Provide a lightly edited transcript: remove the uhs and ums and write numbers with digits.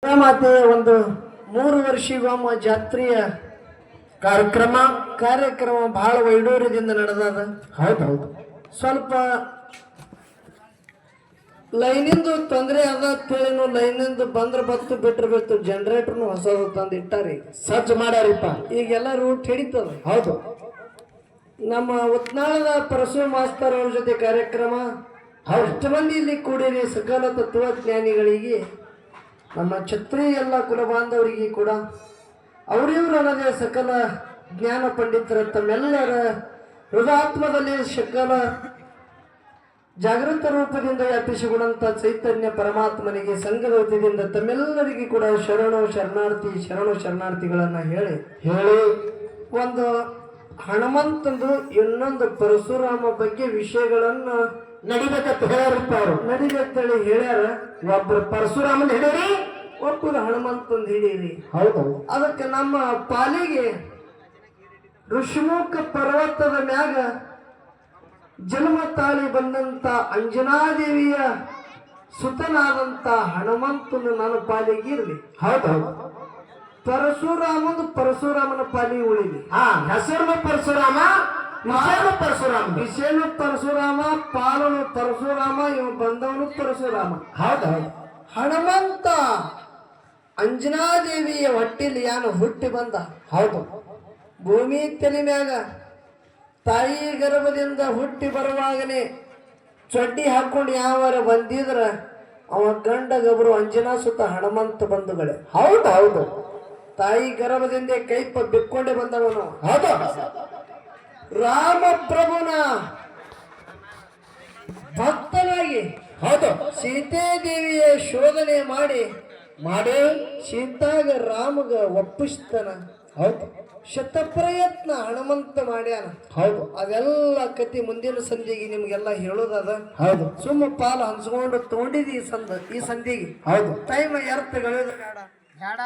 ಮಾತೆ ಒಂದು 3 ವರ್ಷಿಗೊಮ್ಮ ಜಾತ್ರೆಯ ಕಾರ್ಯಕ್ರಮ ಬಹಳ ವೈಡೂರ್ಯದಿಂದ ನಡೆದದ. ಹೌದೌದು. ಸ್ವಲ್ಪ ಲೈನಿಂದು ತೊಂದರೆ ಅದ ತಿಳಿನು ಲೈನಿಂದ ಬಂದ್ರ ಬತ್ತು ಬಿಟ್ರೆ ಬಿತ್ತು ಜನರೇಟರ್ನು ಹೊಸದು ತಂದು ಇಟ್ಟಾರಿ ಸಜ್ಜು ಮಾಡ್ಯಾರಿಪ್ಪ. ಈಗೆಲ್ಲ ರೂಟ್ ಹಿಡಿತದ. ಹೌದು. ನಮ್ಮ ಉತ್ನಾಳದ ಪರಶು ಮಾಸ್ತರ್ ಅವ್ರ ಜೊತೆ ಕಾರ್ಯಕ್ರಮ ಅಷ್ಟು ಮಂದಿ ಇಲ್ಲಿ ಕೂಡಿರಿ. ಸಕಲ ತತ್ವಜ್ಞಾನಿಗಳಿಗೆ ನಮ್ಮ ಛತ್ರಿ ಎಲ್ಲ ಕುಲ ಬಾಂಧವರಿಗೆ ಕೂಡ ಅವರಿವರಲ್ಲದೆ ಸಕಲ ಜ್ಞಾನ ಪಂಡಿತರ ತಮ್ಮೆಲ್ಲರ ಹೃದಯಾತ್ಮದಲ್ಲಿ ಸಕಲ ಜಾಗೃತ ರೂಪದಿಂದ ವ್ಯಾಪಿಸಿಕೊಂಡಂತ ಚೈತನ್ಯ ಪರಮಾತ್ಮನಿಗೆ ಸಂಘದ ವತಿಯಿಂದ ತಮ್ಮೆಲ್ಲರಿಗೂ ಕೂಡ ಶರಣಾರ್ಥಿಗಳನ್ನ ಹೇಳಿ ಒಂದು ಹನುಮಂತಂದು ಇನ್ನೊಂದು ಪರಶುರಾಮ ಬಗ್ಗೆ ವಿಷಯಗಳನ್ನು ನಡಿಬೇಕಂತ ಹೇಳ್ಯಾರಪ್ಪ. ಅವರು ನಡಿಬೇಕಂತೇಳಿ ಹೇಳ್ಯಾರ. ಒಬ್ರು ಪರಶುರಾಮನ್ ಹಿಡೀರಿ, ಒಬ್ಬರು ಹನುಮಂತಂದು ಹಿಡೀರಿ. ಹೌದು. ಅದಕ್ಕೆ ನಮ್ಮ ಪಾಲಿಗೆ ಋಷಿಮುಖ ಪರ್ವತದ ಮ್ಯಾಗ ಜನ್ಮ ತಾಳಿ ಬಂದಂತ ಅಂಜನಾದೇವಿಯ ಸುತನಾದಂತ ಹನುಮಂತನು ನನ್ನ ಪಾಲಿಗೆ ಇರಲಿ. ಹೌದೌದು. ಪರಶುರಾಮನ ಪಾಲಿಗೆ ಉಳಿಲಿ. ಹೆಸರು ಪರಶುರಾಮ, ವಿಷಯನು ಪರಶುರಾಮ, ಪಾಲನು ಪರಶುರಾಮ, ಇವ ಬಂದವನು ಪರಶುರಾಮ. ಹೌದೌದು. ಹನುಮಂತ ಅಂಜನಾದೇವಿಯ ಹೊಟ್ಟಿಲಿ ಯಾನು ಹುಟ್ಟಿ ಬಂದ. ಹೌದು. ಭೂಮಿ ತಲೆ ಮ್ಯಾಗ ತಾಯಿ ಗರ್ಭದಿಂದ ಹುಟ್ಟಿ ಬರುವಾಗನೇ ಚಡ್ಡಿ ಹಾಕೊಂಡು ಯಾವಾರ ಬಂದಿದ್ರ ಅವ ಗಂಡ ಗಬರು ಅಂಜನಾ ಸುತ್ತ ಹನುಮಂತ ಬಂಧುಗಳೇ. ಹೌದೌದು. ತಾಯಿ ಗರ್ಭದಿಂದ ಕೈಪ ಬಿಕ್ಕೊಂಡೆ ಬಂದವನು. ಹೌದು. ರಾಮ ಪ್ರಭುನ ಭಕ್ತನಾಗಿ ಹೌದು. ಸೀತಾದೇವಿಯ ಶೋಧನೆ ಮಾಡಿ ಸೀತಾಗ ರಾಮಗ ಒಪ್ಪಿಸ್ತಾನ. ಹೌದು. ಶತಪ್ರಯತ್ನ ಹನುಮಂತ ಮಾಡ್ಯಾನ. ಹೌದು. ಅದೆಲ್ಲ ಕತಿ ಮುಂದಿನ ಸಂಧಿಗೆ ನಿಮ್ಗೆಲ್ಲ ಹೇಳೋದದ. ಹೌದು. ಸುಮ್ಮ ಪಾಲು ಹಂಚ್ಕೊಂಡು ತಗೊಂಡಿದಿ ಈ ಸಂಧಿಗೆ. ಹೌದು. ಟೈಮ್ ಎರ್ತ ಗಳಿಯೋದು ಬೇಡ.